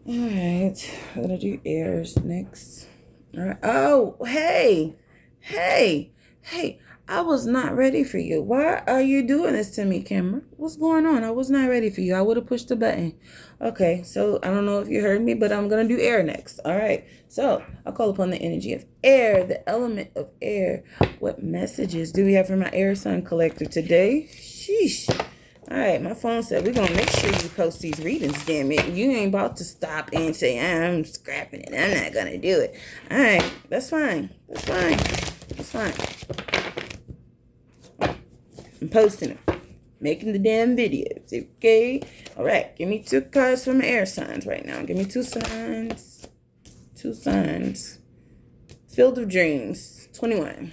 All right, we're gonna do airs next. All right. Oh, hey, hey, hey! I was not ready for you. Why are you doing this to me, Camera? What's going on? I was not ready for you. I would have pushed the button. Okay, so I don't know if you heard me, but I'm gonna do air next. All right. So I call upon the energy of air, the element of air. What messages do we have for my air sign collective today? Sheesh. All right, my phone said we're gonna make sure you post these readings, damn it. You ain't about to stop and say I'm scrapping it. I'm not gonna do it. All right, that's fine. That's fine. That's fine. I'm posting them, making the damn videos. Okay. All right, give me two cards from air signs right now. Give me two signs. Two signs. Field of Dreams, 21.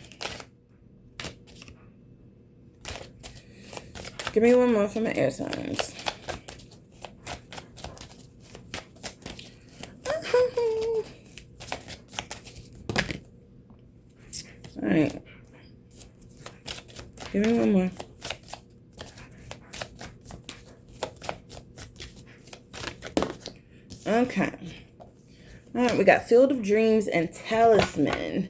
Give me one more from the air signs. All right. Give me one more. Okay. All right, we got Field of Dreams and Talisman,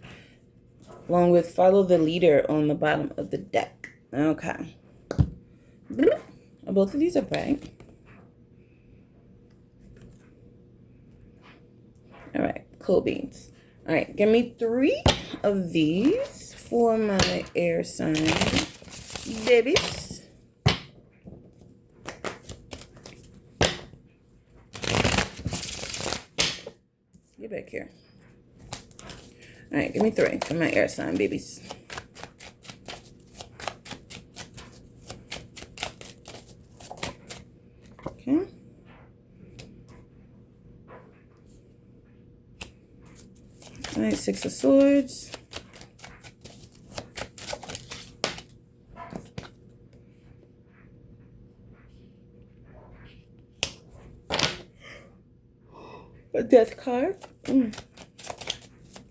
along with Follow the Leader on the bottom of the deck. Okay. Both of these are bright. All right, cool beans. All right, give me 3 of these for my air sign babies. Get back here. All right, give me 3 for my air sign babies. Okay. All right, 6 of Swords. A Death card. Give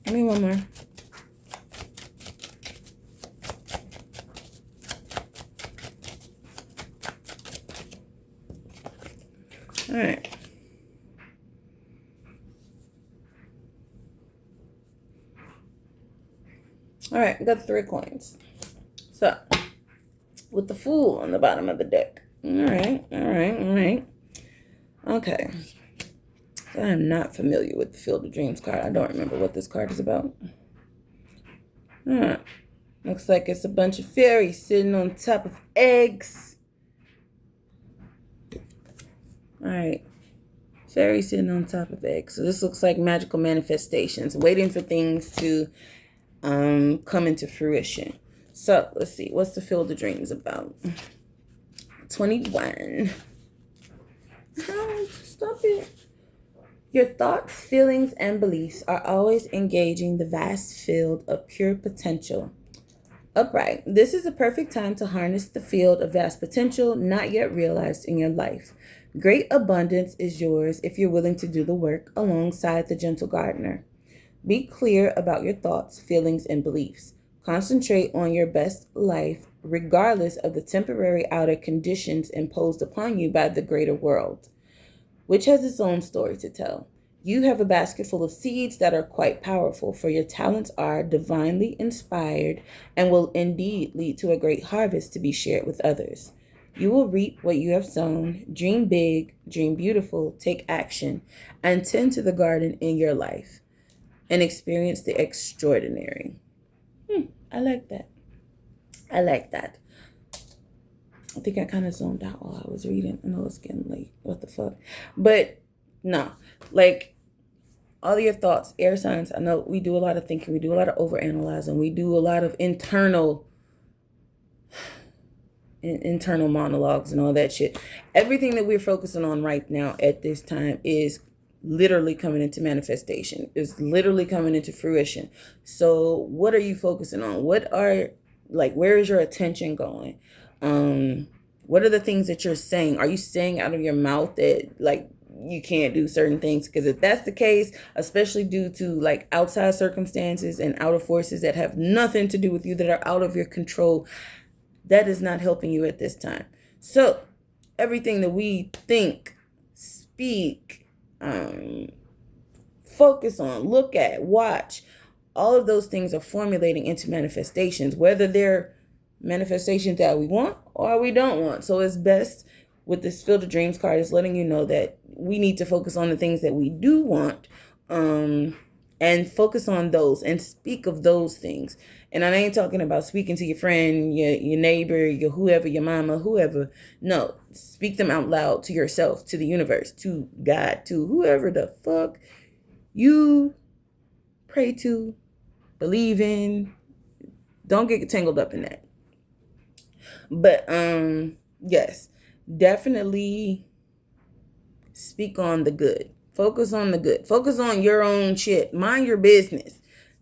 me one more. All right. All right, we got 3 coins. So, with the Fool on the bottom of the deck. All right, all right, all right. Okay. I am not familiar with the Field of Dreams card. I don't remember what this card is about. All right. Looks like it's a bunch of fairies sitting on top of eggs. All right. Fairies sitting on top of eggs. So this looks like magical manifestations, waiting for things to come into fruition. So let's see. What's the Field of Dreams about? 21. Oh, stop it. Your thoughts, feelings, and beliefs are always engaging the vast field of pure potential. Upright. This is the perfect time to harness the field of vast potential not yet realized in your life. Great abundance is yours if you're willing to do the work alongside the gentle gardener. Be clear about your thoughts, feelings, and beliefs. Concentrate on your best life regardless of the temporary outer conditions imposed upon you by the greater world, which has its own story to tell. You have a basket full of seeds that are quite powerful, for your talents are divinely inspired and will indeed lead to a great harvest to be shared with others. You will reap what you have sown. Dream big, dream beautiful, take action, and tend to the garden in your life and experience the extraordinary. I like that. I like that. I think I kind of zoned out while I was reading. I know it's getting late. What the fuck? But no, like all your thoughts, air signs. I know we do a lot of thinking. We do a lot of overanalyzing. We do a lot of internal monologues and all that shit. Everything that we're focusing on right now at this time is literally coming into manifestation. Is literally coming into fruition. So what are you focusing on? Where is your attention going? What are the things that you're saying? Are you saying out of your mouth that like you can't do certain things? Because if that's the case, especially due to like outside circumstances and outer forces that have nothing to do with you, that are out of your control, that is not helping you at this time. So everything that we think, speak, focus on, look at, watch. All of those things are formulating into manifestations, whether they're manifestations that we want or we don't want. So it's best with this Field of Dreams card is letting you know that we need to focus on the things that we do want, and focus on those and speak of those things. And I ain't talking about speaking to your friend, your neighbor, your whoever, your mama, whoever. No, speak them out loud to yourself, to the universe, to God, to whoever the fuck you pray to, believe in. Don't get tangled up in that. But yes, definitely speak on the good. Focus on the good. Focus on your own shit. Mind your business.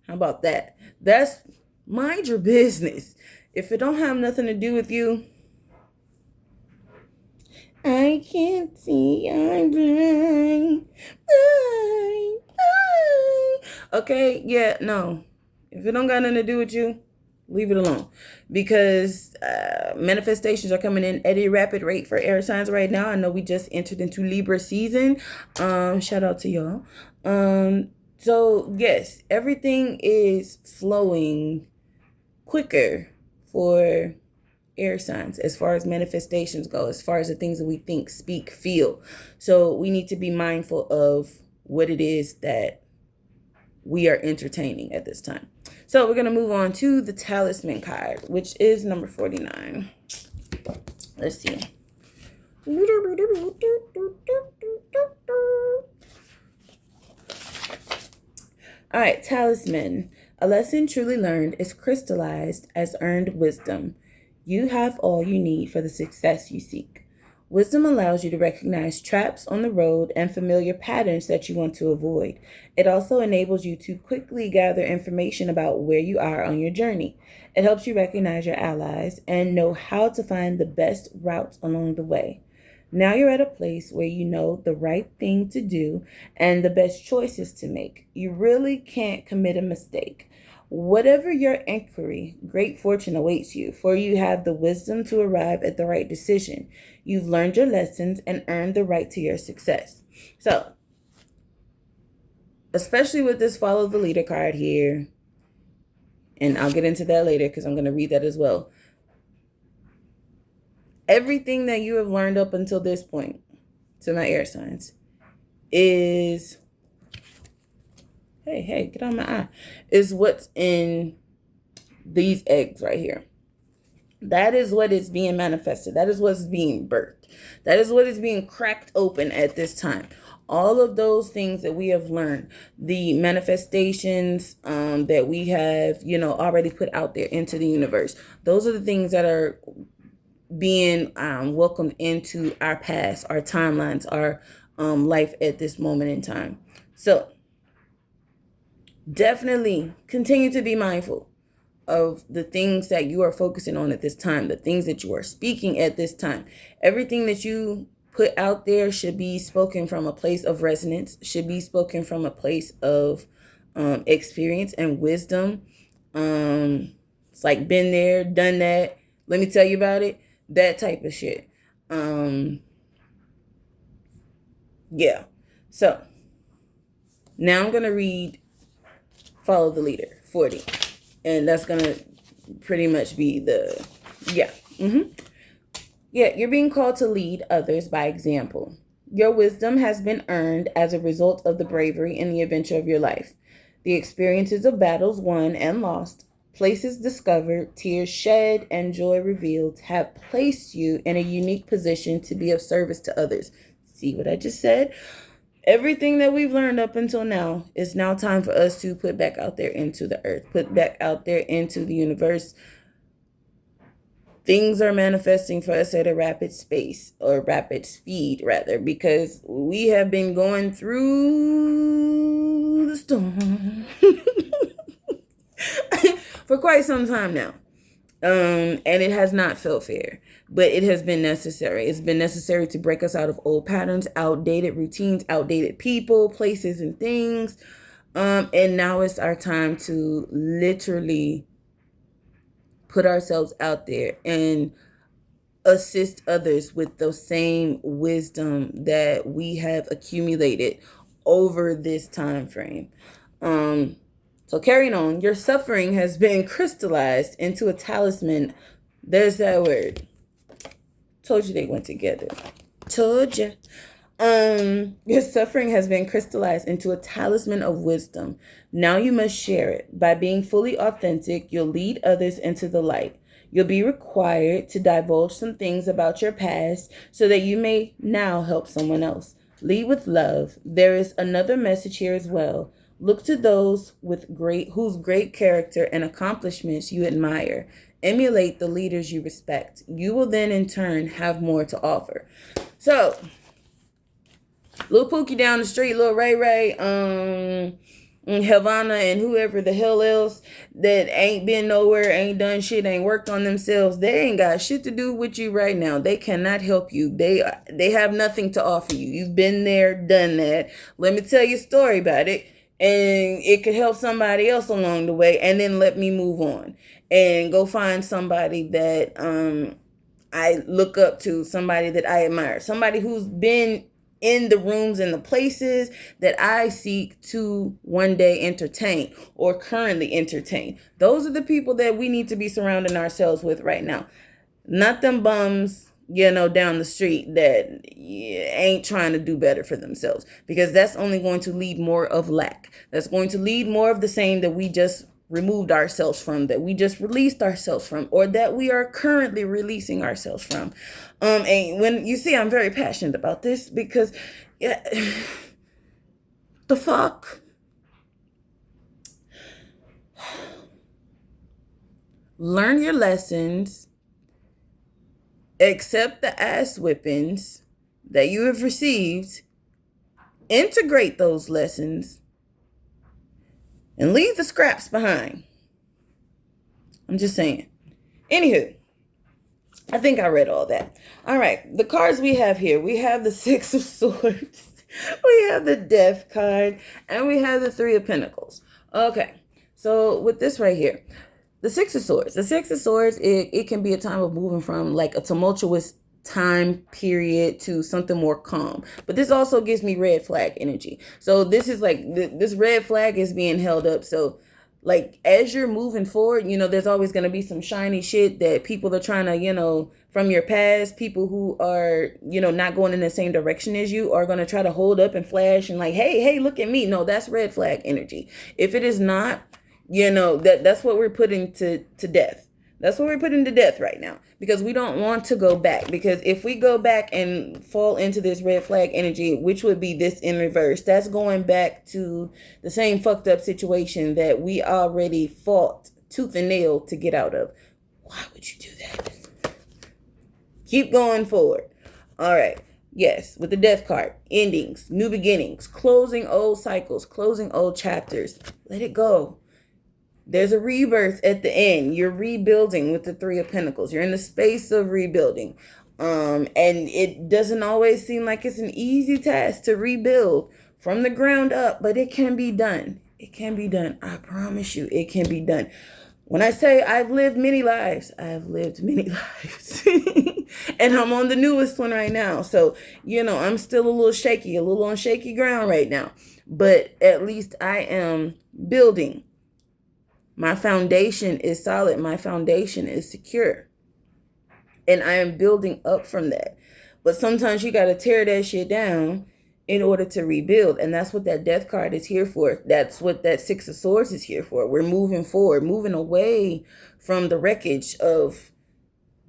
How about that? That's mind your business. If it don't have nothing to do with you, I can't see, I'm blind. Okay, yeah, no. If it don't got nothing to do with you, leave it alone. Because manifestations are coming in at a rapid rate for air signs right now. I know we just entered into Libra season. Shout out to y'all. So yes, everything is flowing quicker for air signs as far as manifestations go, as far as the things that we think, speak, feel. So we need to be mindful of what it is that we are entertaining at this time. So we're going to move on to the talisman card, which is number 49. Let's see. All right, talisman. A lesson truly learned is crystallized as earned wisdom. You have all you need for the success you seek. Wisdom allows you to recognize traps on the road and familiar patterns that you want to avoid. It also enables you to quickly gather information about where you are on your journey. It helps you recognize your allies and know how to find the best routes along the way. Now you're at a place where you know the right thing to do and the best choices to make. You really can't commit a mistake. Whatever your inquiry, great fortune awaits you, for you have the wisdom to arrive at the right decision. You've learned your lessons and earned the right to your success. So, especially with this follow the leader card here, and I'll get into that later because I'm going to read that as well. Everything that you have learned up until this point, to my air signs, is... Hey, get on my eye. Is what's in these eggs right here. That is what is being manifested. That is what's being birthed. That is what is being cracked open at this time. All of those things that we have learned, the manifestations that we have, already put out there into the universe. Those are the things that are being welcomed into our past, our timelines, our life at this moment in time. So definitely continue to be mindful of the things that you are focusing on at this time, the things that you are speaking at this time. Everything that you put out there should be spoken from a place of resonance, should be spoken from a place of experience and wisdom. It's like been there, done that. Let me tell you about it. That type of shit. Yeah. So now I'm going to read Follow the Leader 40. And that's going to pretty much be the, yeah. Yeah, you're being called to lead others by example. Your wisdom has been earned as a result of the bravery and the adventure of your life. The experiences of battles won and lost, places discovered, tears shed, and joy revealed have placed you in a unique position to be of service to others. See what I just said? Everything that we've learned up until now, is now time for us to put back out there into the earth, put back out there into the universe. Things are manifesting for us at a rapid speed, rather, because we have been going through the storm for quite some time now. And it has not felt fair, but it has been necessary. It's been necessary to break us out of old patterns, outdated routines, outdated people, places, and things. And now it's our time to literally put ourselves out there and assist others with the same wisdom that we have accumulated over this time frame. So carrying on, your suffering has been crystallized into a talisman. There's that word. Told you they went together. Told you. Your suffering has been crystallized into a talisman of wisdom. Now you must share it. By being fully authentic, you'll lead others into the light. You'll be required to divulge some things about your past so that you may now help someone else. Lead with love. There is another message here as well. Look to those whose great character and accomplishments you admire. Emulate the leaders you respect. You will then in turn have more to offer. So, Lil Pookie down the street, Lil Ray Ray, Havana, and whoever the hell else that ain't been nowhere, ain't done shit, ain't worked on themselves, they ain't got shit to do with you right now. They cannot help you. They have nothing to offer you. You've been there, done that. Let me tell you a story about it, and it could help somebody else along the way, and then let me move on and go find somebody that I look up to, somebody that I admire, somebody who's been in the rooms and the places that I seek to one day entertain or currently entertain. Those are the people that we need to be surrounding ourselves with right now. Not them bums, down the street that ain't trying to do better for themselves, because that's only going to lead more of lack. That's going to lead more of the same that we just removed ourselves from, that we just released ourselves from, or that we are currently releasing ourselves from. And when you see, I'm very passionate about this because the fuck? Learn your lessons, accept the ass whippings that you have received, integrate those lessons, and leave the scraps behind. I'm just saying. Anywho, I think I read all that. All right, the cards we have here. We have the Six of Swords. We have the Death card. And we have the Three of Pentacles. Okay, so with this right here, the Six of Swords. The Six of Swords, it can be a time of moving from like a tumultuous time period to something more calm. But this also gives me red flag energy. So this is like, this red flag is being held up. So like, as you're moving forward, there's always going to be some shiny shit that people are trying to, from your past, people who are, not going in the same direction as you are going to try to hold up and flash and like, hey, look at me. No, that's red flag energy. If it is not, that's what we're putting to death. That's what we're putting to death right now, because we don't want to go back. Because if we go back and fall into this red flag energy, which would be this in reverse, that's going back to the same fucked up situation that we already fought tooth and nail to get out of. Why would you do that? Keep going forward. All right. Yes, with the Death card, endings, new beginnings, closing old cycles, closing old chapters. Let it go. There's a rebirth at the end. You're rebuilding with the Three of Pentacles. You're in the space of rebuilding. And it doesn't always seem like it's an easy task to rebuild from the ground up, but it can be done. It can be done. I promise you, it can be done. When I say I've lived many lives, I've lived many lives. And I'm on the newest one right now. So, I'm still a little on shaky ground right now. But at least I am building. My foundation is solid. My foundation is secure. And I am building up from that. But sometimes you got to tear that shit down in order to rebuild. And that's what that Death card is here for. That's what that Six of Swords is here for. We're moving forward, moving away from the wreckage of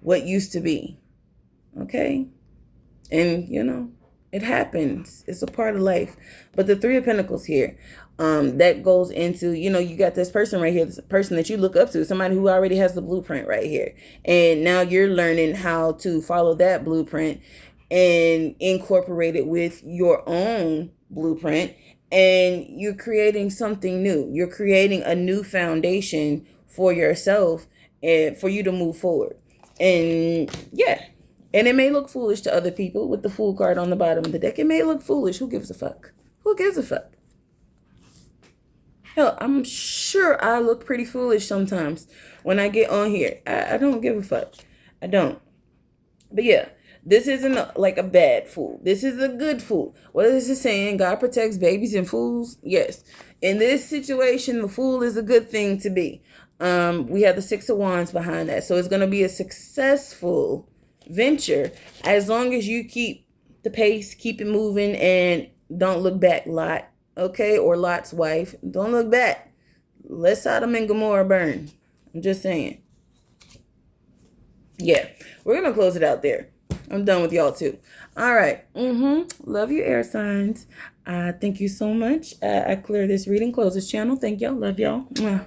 what used to be. Okay? And, it happens. It's a part of life. But the Three of Pentacles here, that goes into, you got this person right here, this person that you look up to, somebody who already has the blueprint right here. And now you're learning how to follow that blueprint and incorporate it with your own blueprint. And you're creating something new. You're creating a new foundation for yourself and for you to move forward. And yeah. And it may look foolish to other people with the Fool card on the bottom of the deck. It may look foolish. Who gives a fuck? Who gives a fuck? Hell, I'm sure I look pretty foolish sometimes when I get on here. I don't give a fuck. I don't. But yeah, this isn't like a bad fool. This is a good fool. What is it saying? God protects babies and fools? Yes. In this situation, the fool is a good thing to be. We have the Six of Wands behind that. So it's going to be a successful venture as long as you keep the pace, keep it moving, and don't look back, Lot. Okay? Or Lot's wife. Don't look back. Let Sodom and Gomorrah burn. I'm just saying. Yeah, we're going to close it out there. I'm done with y'all too. All right. Love you, air signs. Thank you so much. I clear this reading, close this channel. Thank y'all. Love y'all. Mwah.